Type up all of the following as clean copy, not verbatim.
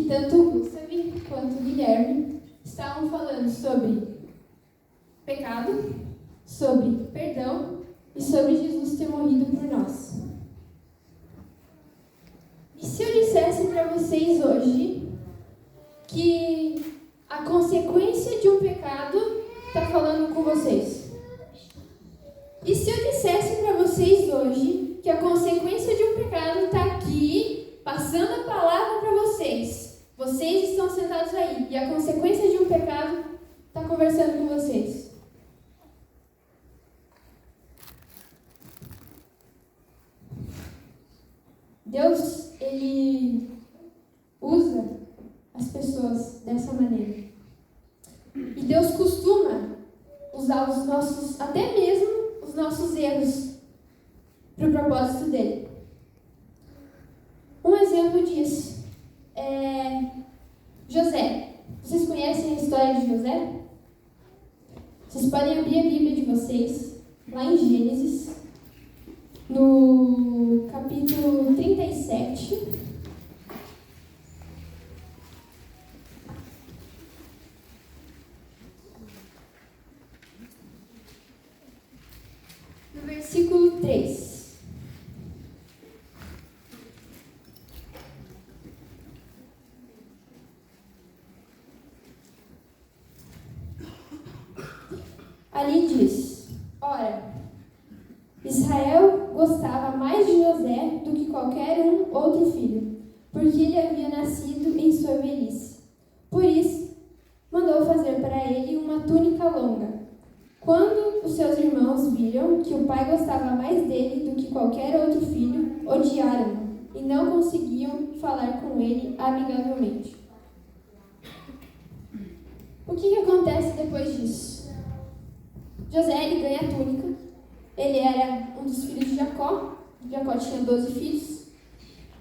tanto o Gustav quanto o Guilherme estavam falando sobre pecado, sobre perdão e sobre Jesus ter morrido por nós. E se eu dissesse para vocês hoje que a consequência de um pecado está falando com vocês? E se eu dissesse para vocês hoje que a consequência de um pecado está aqui, passando a palavra para vocês? Vocês estão sentados aí e a consequência de um pecado está conversando com vocês. Deus, Ele usa as pessoas dessa maneira. E Deus costuma usar os nossos, até mesmo os nossos erros, para o propósito dele. Um exemplo disso é José. Vocês conhecem a história de José? Vocês podem abrir a Bíblia de vocês, lá em Gênesis, no capítulo 37. No versículo 3. Ali diz: Ora, Israel gostava mais de José do que qualquer outro filho, porque ele havia nascido em sua velhice. Por isso, mandou fazer para ele uma túnica longa. Quando os seus irmãos viram que o pai gostava mais dele do que qualquer outro filho, odiaram-no e não conseguiam falar com ele amigavelmente. O que acontece depois disso? José, ele ganha a túnica. Ele era um dos filhos de Jacó. Jacó tinha 12 filhos.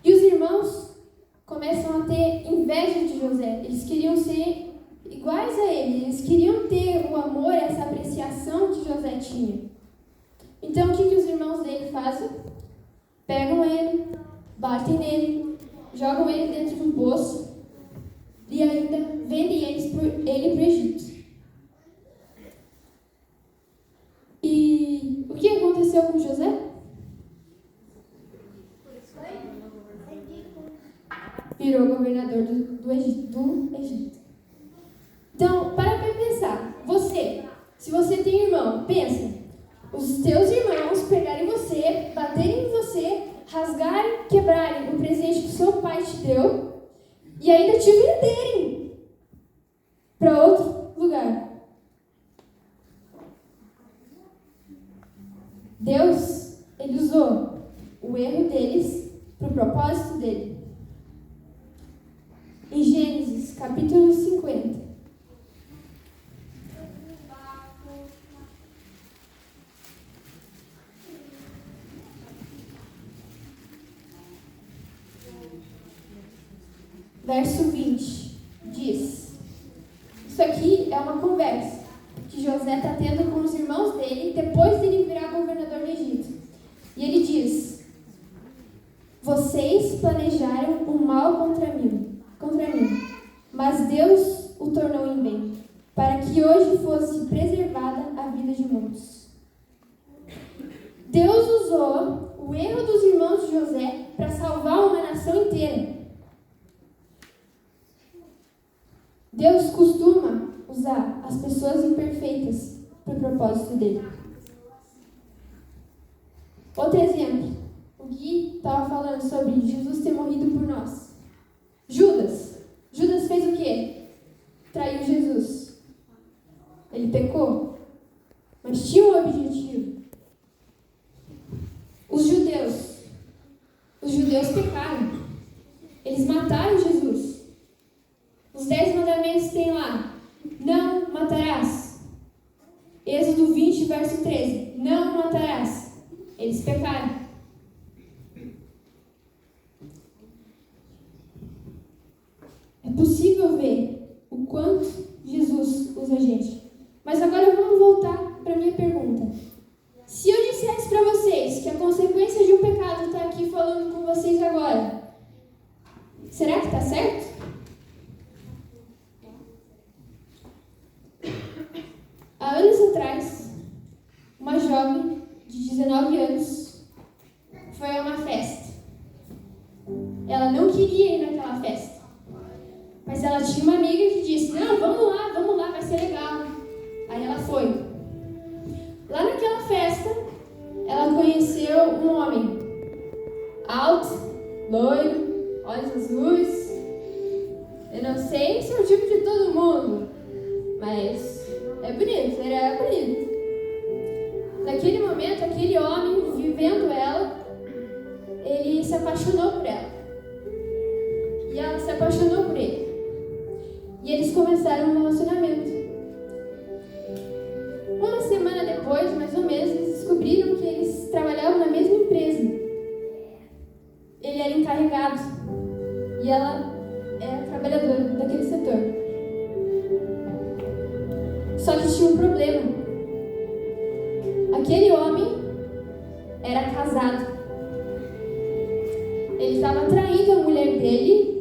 E os irmãos começam a ter inveja de José. Eles queriam ser iguais a ele. Eles queriam ter o amor, essa apreciação que José tinha. Então, o que os irmãos dele fazem? Pegam ele, batem nele, jogam ele dentro de um poço e ainda vendem ele para o Egito. E o que aconteceu com José? Virou governador do Egito. Então, para pensar. Se você tem irmão, pensa. Os teus irmãos pegarem você, baterem em você, rasgarem, quebrarem o presente que seu pai te deu e ainda te venderem para outro lugar. Deus, ele usou o erro deles para o propósito dele. Em Gênesis, capítulo 50. Verso 20, diz: Isso aqui é uma conversa que José está tendo com os irmãos dele depois dele virar governador do Egito. E ele diz: Vocês planejaram um mal contra mim, mas Deus o tornou em bem, para que hoje fosse preservada a vida de muitos. Deus usou o erro dos irmãos de José para salvar uma nação inteira. Deus costuma usar as pessoas imperfeitas para o propósito dele. Outro exemplo. O Gui estava falando sobre Jesus ter morrido por nós. Judas fez o quê? Traiu Jesus. Ele pecou, mas tinha um objetivo. Os judeus pecaram. Eles mataram Jesus. Os 10 mandamentos tem lá: não matarás. Êxodo 20, verso 13. Não matarás. Eles pecaram. É possível ver o quanto Jesus usa a gente. Mas agora vamos voltar para a minha pergunta. Se eu dissesse para vocês que a consequência de um pecado está aqui falando com vocês agora, será que está certo? queria ir naquela festa. Mas ela tinha uma amiga que disse, não, vamos lá, vai ser legal. Aí ela foi. Lá naquela festa, ela conheceu um homem alto, loiro, olhos azuis. Eu não sei se é o tipo de todo mundo, mas é bonito, ele era bonito. Naquele momento, aquele homem, vivendo ela, ele se apaixonou por ela. E ela se apaixonou por ele. E eles começaram um relacionamento. Uma semana depois, mais ou menos, eles descobriram que eles trabalhavam na mesma empresa. Ele era encarregado e ela era trabalhadora daquele setor. Só que tinha um problema. Aquele homem era casado. Ele estava traindo a mulher dele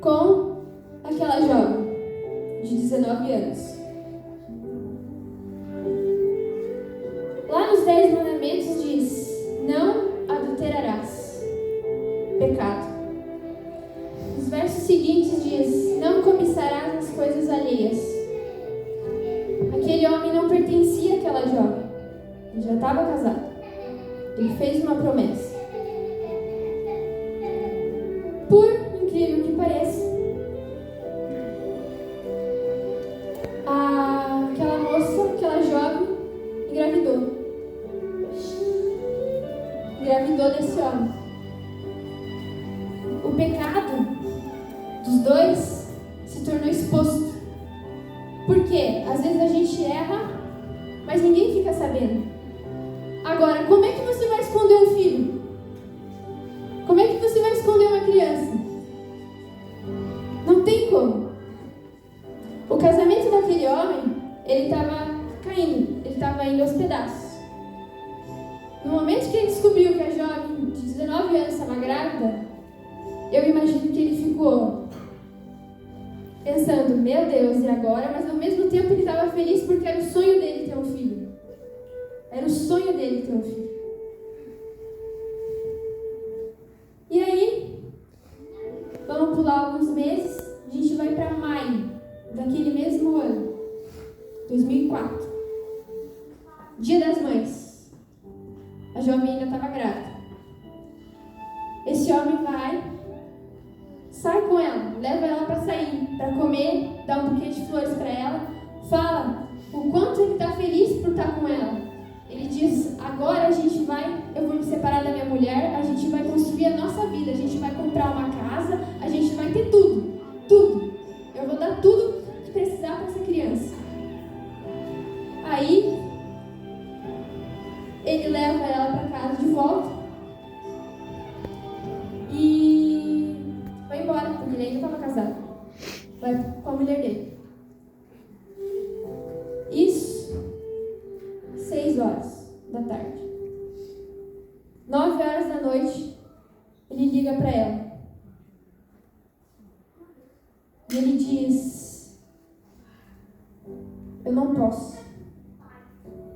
com aquela jovem de 19 anos. Lá nos 10 mandamentos diz, não adulterarás. Pecado. Nos versos seguintes diz, não cobiçarás as coisas alheias. Aquele homem não pertencia àquela jovem. Ele já estava casado. Ele fez uma promessa. Por incrível que pareça, aquela moça, aquela jovem, engravidou. Engravidou desse homem. O pecado dos dois se tornou exposto. Por quê? Às vezes a gente erra, mas ninguém fica sabendo. Agora, como é que você vai esconder um filho? Como é que você vai esconder uma criança? Não tem como. O casamento daquele homem, ele estava caindo, ele estava indo aos pedaços. No momento que ele descobriu que a jovem de 19 anos estava grávida, eu imagino que ele ficou pensando, meu Deus, e agora? Mas ao mesmo tempo ele estava feliz porque era o sonho dele ter um filho. Era o sonho dele ter um filho. E aí, vamos pular alguns meses, a gente vai para maio daquele mesmo ano, 2004. Dia das Mães. A jovem ainda estava grávida. Esse homem sai com ela, leva ela para sair, para comer, dá um buquê de flores para ela, fala o quanto ele está feliz por estar com ela. Ele diz, agora eu vou me separar da minha mulher, a gente vai construir a nossa vida, a gente vai comprar uma casa, a gente vai ter tudo, tudo. Eu vou dar tudo que precisar para essa criança. Aí, ele leva ela para casa de volta e vai embora, porque ele ainda estava casado. Vai com a mulher dele. Isso, 6 horas da tarde. 9 horas da noite, ele liga para ela. E ele diz, eu não posso.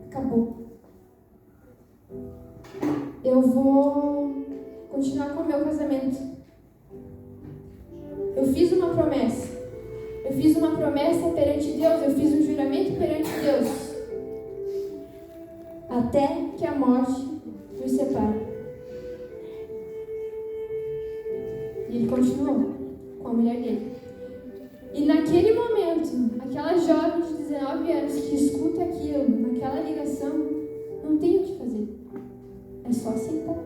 Acabou. Eu vou continuar com o meu casamento. Eu fiz uma promessa. Eu fiz uma promessa perante Deus. Eu fiz um juramento perante Deus. Até que a morte nos separe. E ele continuou com a mulher dele. E naquele momento, aquela jovem de 19 anos que escuta aquilo, naquela ligação, não tem o que fazer. É só aceitar.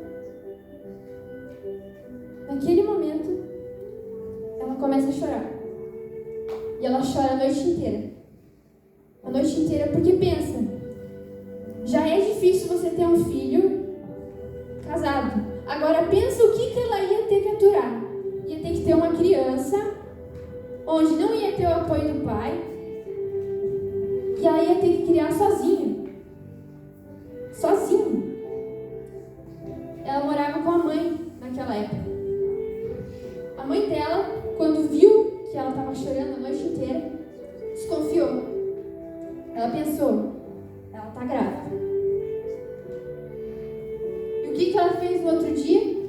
Naquele momento, ela começa a chorar. E ela chora a noite inteira. A noite inteira porque pensa, já é difícil você ter um filho casado. Agora pensa o que ela ia ter que aturar. Ia ter que ter uma criança, onde não ia ter o apoio do pai. E ela ia ter que criar sozinha. Sozinha. Ela morava com a mãe naquela época. A mãe dela, quando viu que ela estava chorando a noite inteira, desconfiou. Ela pensou, ela está grávida. E o que ela fez no outro dia?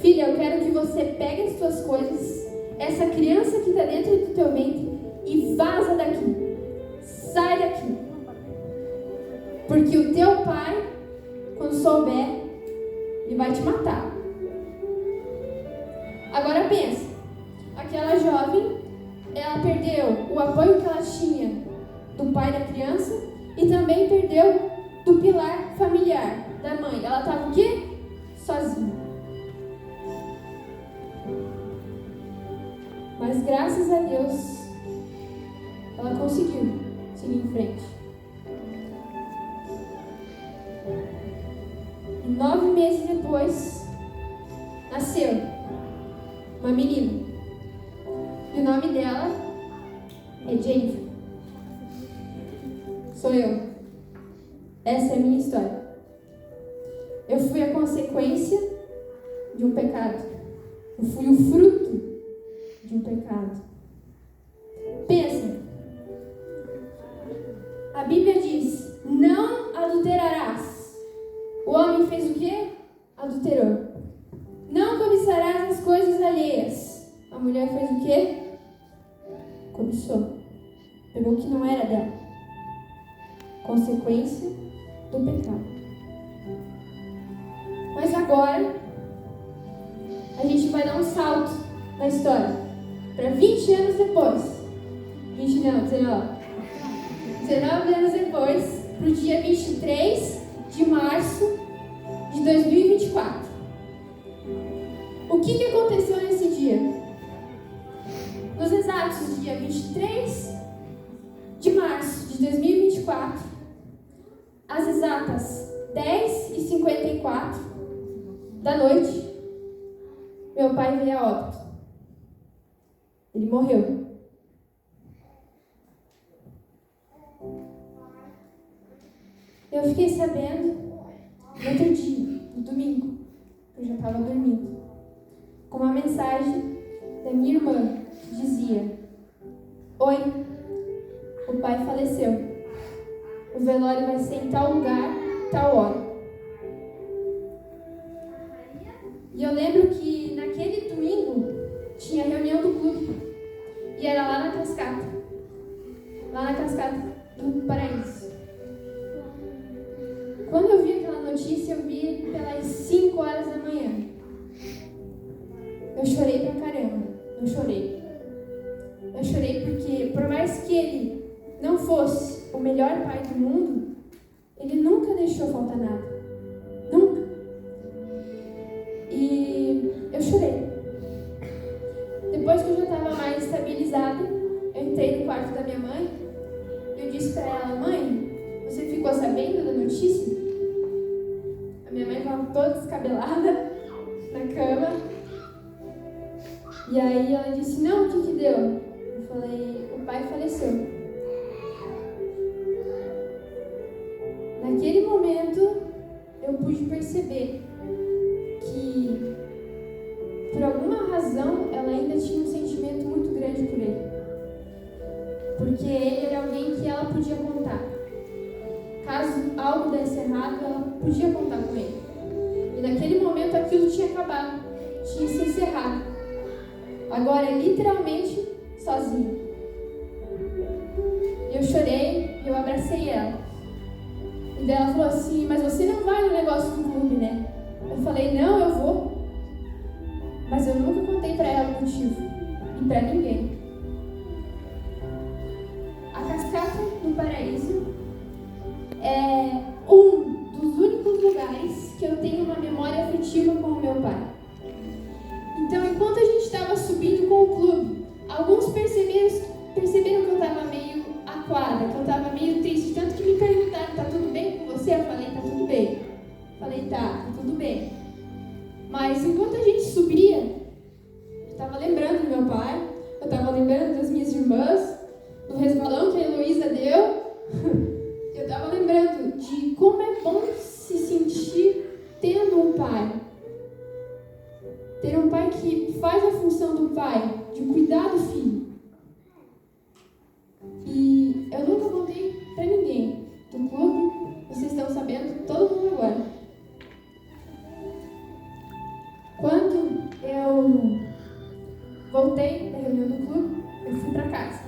Filha, eu quero que você pegue as suas coisas, essa criança que está dentro do teu ventre, e vaza daqui. Sai daqui. Porque o teu pai, quando souber, ele vai te matar. Agora pensa, aquela jovem, ela perdeu o apoio que ela tinha do pai da criança e também perdeu do pilar familiar da mãe. Ela estava o quê? Sozinha. Mas graças a Deus, ela conseguiu seguir em frente. E 9 meses depois, nasceu uma menina. E o nome dela é Jennifer. Sou eu. Essa é a minha história. Eu fui a consequência de um pecado. Eu fui o fruto de um pecado. Pensa. A Bíblia diz: não adulterarás. O homem fez o quê? Adulterou. Não cobiçarás as coisas alheias. A mulher fez o quê? Cobiçou. Pegou o que não era dela. Consequência do pecado. Mas agora a gente vai dar um salto na história para 20 anos depois. 19 anos depois, para o dia 23 de março de 2024. O que aconteceu nesse dia? Nos exatos dia 23 de março de 2024, às exatas 10h54 da noite, meu pai veio a óbito. Ele morreu. Eu fiquei sabendo no outro dia, no domingo, eu já estava dormindo, com uma mensagem da minha irmã que dizia: oi, o pai faleceu. O velório vai ser em tal lugar, tal hora. E eu lembro que naquele domingo tinha reunião do clube. E era lá na cascata. Lá na cascata do Paraíso. Quando eu vi aquela notícia, eu vi pelas 5 horas da manhã. Eu chorei pra caramba. Eu chorei porque, por mais que ele não fosse o melhor pai do mundo, ele nunca deixou faltar nada. Nunca. E eu chorei. Depois que eu já estava mais estabilizada, eu entrei no quarto da minha mãe e eu disse para ela: mãe, você ficou sabendo da notícia? A minha mãe estava toda descabelada na cama. E aí ela disse: não, o que deu? Eu falei: o pai faleceu. Naquele momento, eu pude perceber que, por alguma razão, ela ainda tinha um sentimento muito grande por ele. Porque ele era alguém que ela podia contar. Caso algo desse errado, ela podia contar com ele. E naquele momento aquilo tinha acabado, tinha se encerrado. Agora, literalmente, sozinha. Eu chorei e eu abracei ela. E daí ela falou assim: mas você não vai no negócio do clube, né? Eu falei: não, eu vou. Mas eu nunca contei pra ela o motivo. E pra ninguém. A cascata do Paraíso é um dos únicos lugares que eu tenho uma memória afetiva com o meu pai. Então, enquanto a gente estava subindo com o clube, alguns perceberam que eu estava meio aquada, que eu estava meio triste. Tanto que me perguntaram: tá tudo bem com você? Eu falei: tá tudo bem. Falei: tá tudo bem. Mas enquanto a gente subia, eu estava lembrando do meu pai, eu estava lembrando das minhas irmãs, do resbalão que a Heloísa deu. Eu estava lembrando de como é bom se sentir tendo um pai. Ter um pai que faz a função do pai, de cuidar do filho. E eu nunca contei pra ninguém do clube, vocês estão sabendo, todo mundo agora. Quando eu voltei da reunião do clube, eu fui pra casa.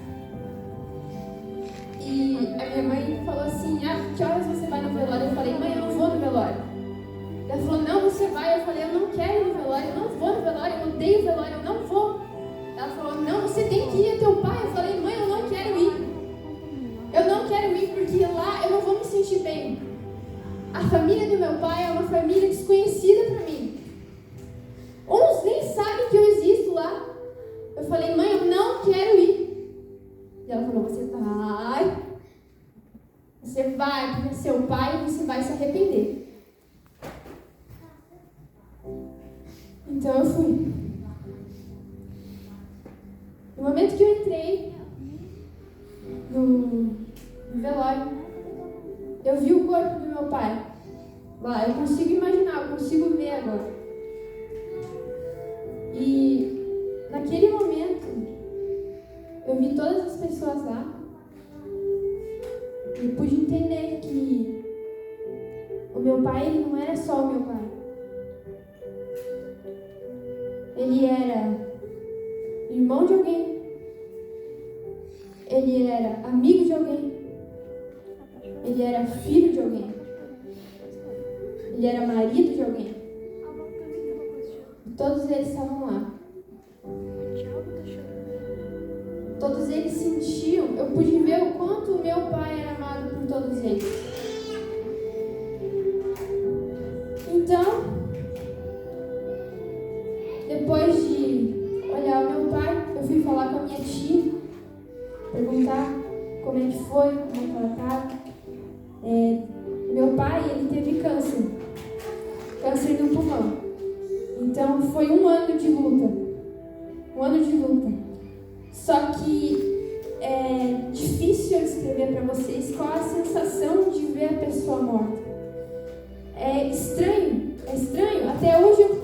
E a minha mãe falou assim, que horas você vai no velório? Eu falei, mãe, eu não vou no velório. Ela falou, não, você vai. Eu falei, eu não quero ir no velório, eu não vou no velório, eu odeio o velório, eu não vou. Ela falou, não, você tem que ir, é teu pai. Eu falei, mãe, eu não quero ir. Eu não quero ir porque lá eu não vou me sentir bem. A família do meu pai é uma família desconhecida para mim. Uns nem sabem que eu existo lá. Eu falei, mãe, eu não quero ir. E ela falou, você vai. Você vai, porque é seu pai e você vai se arrepender. Então eu fui. No momento que eu entrei no velório, eu vi o corpo do meu pai lá. Eu consigo imaginar, eu consigo ver agora. E naquele momento, eu vi todas as pessoas lá e pude entender que o meu pai, ele não era só o meu pai. Ele era irmão de alguém. Ele era amigo de alguém. Ele era filho de alguém. Ele era marido de alguém. E todos eles estavam lá. Todos eles sentiam, eu pude ver o quanto o meu pai era amado por todos eles. Então, depois de olhar o meu pai, eu fui falar com a minha tia, perguntar como é que foi, como é que ela estava. Meu pai, ele teve câncer no pulmão. Então, foi um ano de luta. Só que é difícil eu descrever para vocês qual a sensação de ver a pessoa morta. É estranho. Até hoje eu me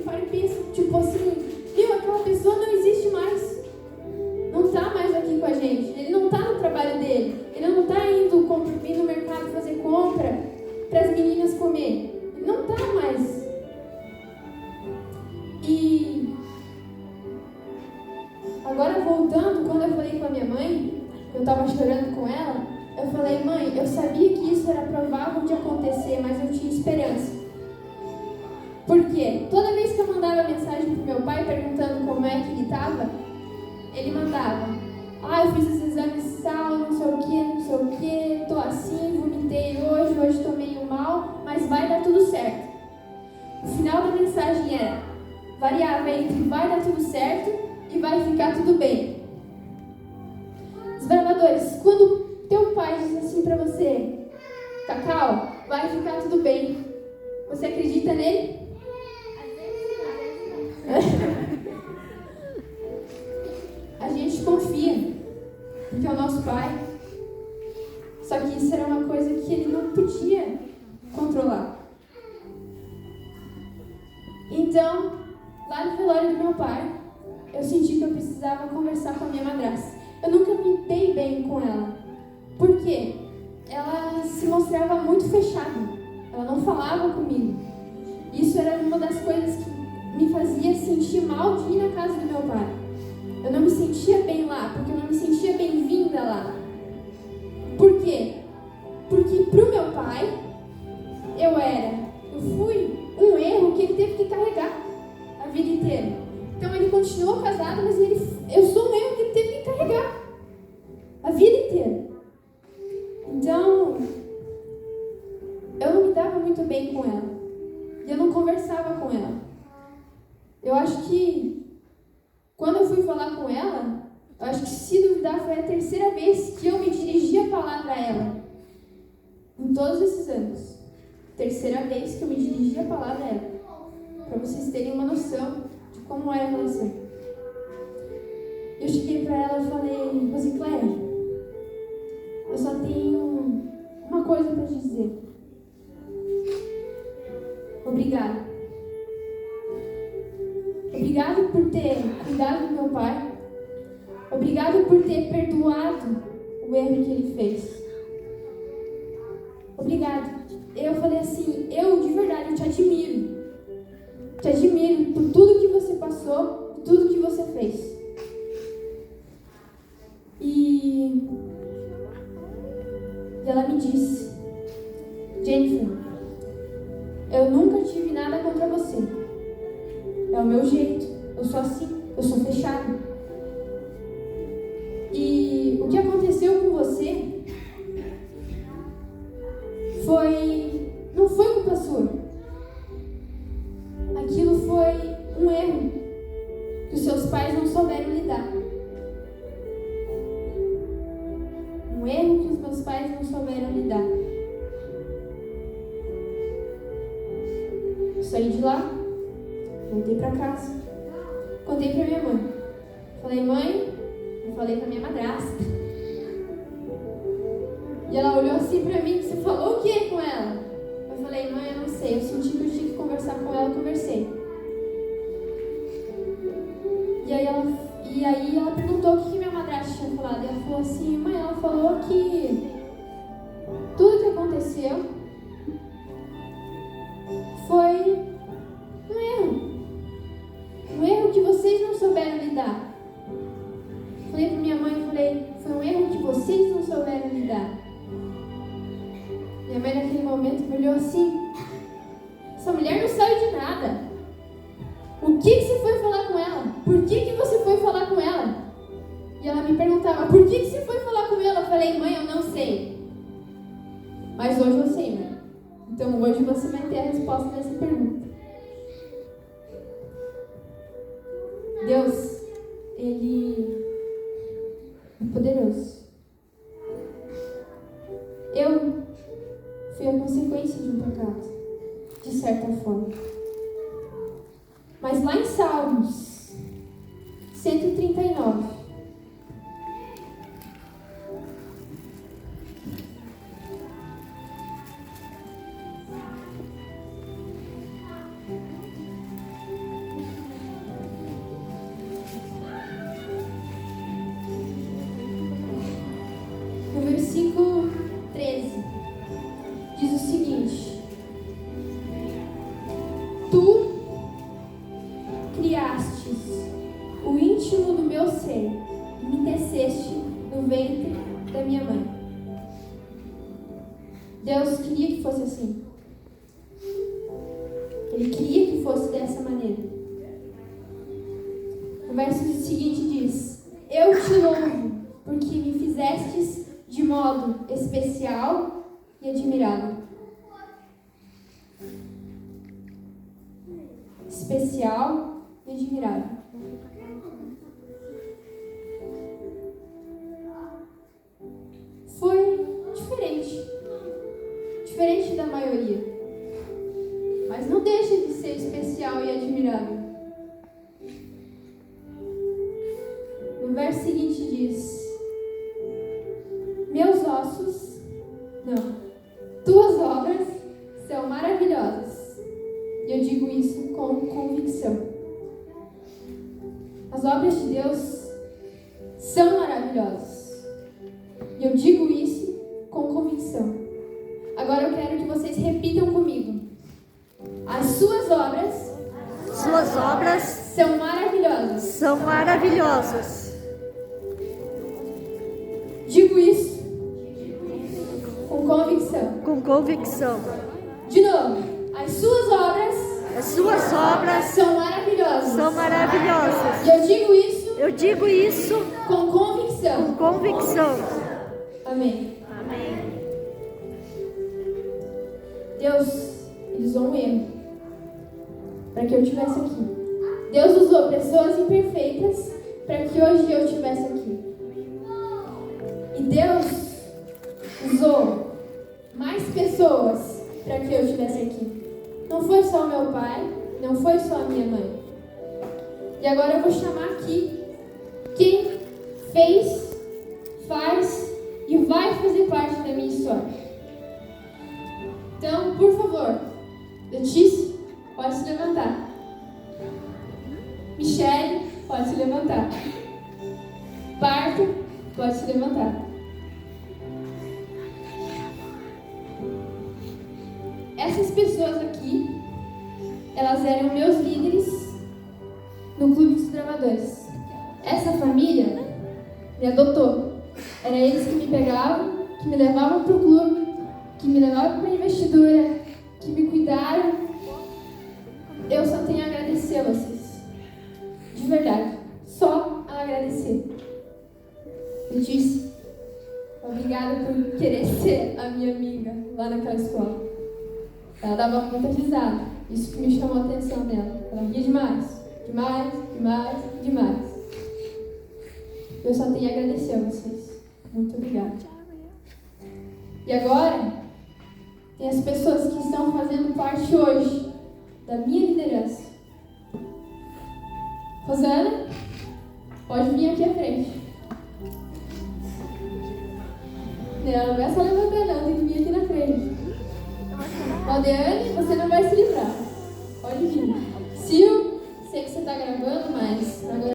paro e penso, tipo assim, aquela pessoa não existe mais. Não está mais aqui com a gente. Ele não está no trabalho dele. Ele não está indo no mercado fazer compra para as meninas comer. Ele não está mais. E agora voltando, quando eu falei com a minha mãe, eu estava chorando com ela, eu falei, mãe, eu sabia que isso era provável de acontecer, mas eu tinha esperança. Por quê? Toda vez que eu mandava mensagem pro meu pai perguntando como é que ele estava, ele mandava, eu fiz os exames tal, não sei o que, tô assim, vomitei hoje tô meio mal, mas vai dar tudo certo. O final da mensagem era, variava entre vai dar tudo certo e vai ficar tudo bem. Desbravadores, quando teu pai diz assim pra você, Cacau, vai ficar tudo bem, você acredita nele? A gente confia, porque é o nosso pai. Só que isso era uma coisa que ele não podia controlar. Então, lá no velório do meu pai, eu senti que eu precisava conversar com a minha madrasta. Eu nunca me dei bem com ela. Por quê? Ela se mostrava muito fechada. Ela não falava comigo. Isso era uma das coisas que me fazia sentir mal de ir na casa do meu pai. Eu não me sentia bem lá, porque eu não me sentia bem-vinda lá. Por quê? Porque pro meu pai, eu fui um erro que ele teve que carregar a vida inteira. Então ele continuou casado, mas eu sou um erro que ele teve que carregar a vida inteira. Então, eu não me dava muito bem com ela. E eu não conversava com ela. Eu acho que, quando eu fui falar com ela, eu acho que, se duvidar, foi a terceira vez que eu me dirigi a palavra a ela. Em todos esses anos. Terceira vez que eu me dirigi a palavra a ela. Para vocês terem uma noção de como era a relação. Eu cheguei para ela e falei, Rosicléia, eu só tenho uma coisa para te dizer. Obrigada. Obrigado por ter cuidado do meu pai. Obrigado por ter perdoado o erro que ele fez. Obrigado. Eu falei assim, eu de verdade, eu te admiro. Te admiro por tudo que você passou, por tudo que você fez. E ela me disse: Jennifer, eu nunca tive nada contra você. É o meu jeito. Eu sou assim. Eu sou fechada. E o que aconteceu com você não foi culpa sua. Aquilo foi um erro que os seus pais não souberam lidar. Um erro que os meus pais não souberam lidar. Eu saí de lá, voltei pra casa, contei pra minha mãe. Falei: mãe, eu falei pra minha madrasta. E ela olhou assim pra mim: você falou o que com ela? Eu falei: mãe, eu não sei, eu senti que eu tinha que conversar com ela, eu conversei. E aí ela perguntou o que minha madrasta tinha falado. E ela falou assim: mãe, ela falou que tudo que aconteceu foi um erro. Um erro que vocês não souberam lidar. Falei pra minha mãe, foi um erro que vocês não souberam lidar. Minha mãe naquele momento me olhou assim: essa mulher não sabe de nada. O que você foi falar com ela? Por que você foi falar com ela? E ela me perguntava: por que você foi falar com ela? Eu falei: mãe, eu não sei. Mas hoje eu sei, mãe. Então hoje você vai ter a resposta dessa pergunta. Deus, Ele é poderoso. Eu fui a consequência de um pecado, de certa forma. Mas lá em Salmos 139, no versículo 13, diz o seguinte: tu criastes o íntimo do meu ser e me teceste no ventre da minha mãe. Deus queria que fosse assim. Ele queria que fosse dessa maneira. O verso seguinte diz: eu te louvo porque me fizestes de modo especial e admirável. Especial e admirável. Foi diferente da maioria, mas não deixa de ser especial e admirável. No verso seguinte diz: tuas obras são maravilhosas. E eu digo isso com convicção. As obras de Deus são maravilhosas. E eu digo isso com convicção. Agora eu quero que vocês repitam comigo. As suas obras são maravilhosas. são maravilhosas. Digo isso com convicção. Com convicção. De novo. As suas obras São são maravilhosas. maravilhosas. E Eu digo isso com convicção. com convicção. Amém. Amém. Deus usou um erro para que eu estivesse aqui. Deus usou pessoas imperfeitas para que hoje eu estivesse aqui. E Deus usou mais pessoas para que eu estivesse aqui. Não foi só o meu pai, não foi só a minha mãe. E agora eu vou chamar aqui quem fez, faz e vai fazer parte da minha história. Então, por favor, Letícia, pode se levantar. Michele, pode se levantar. Parto, pode se levantar. Essas pessoas aqui, elas elas eram meus líderes no Clube dos Gravadores. Essa família me adotou. Era eles que me pegavam, que me levavam para o clube, que me levavam para a investidura, que me cuidaram. Eu só tenho a agradecer a vocês. De verdade. Só a agradecer. Letícia, obrigada por querer ser a minha amiga lá naquela escola. Ela dava muita risada. Isso que me chamou a atenção dela. Ela ria demais. Demais, demais, demais. Eu só tenho a agradecer a vocês. Muito obrigada. E agora, tem as pessoas que estão fazendo parte hoje da minha liderança. Rosana, pode vir aqui à frente. Não é só levantar não, tem que vir aqui na frente. Aldeane, você não vai se livrar. Pode vir.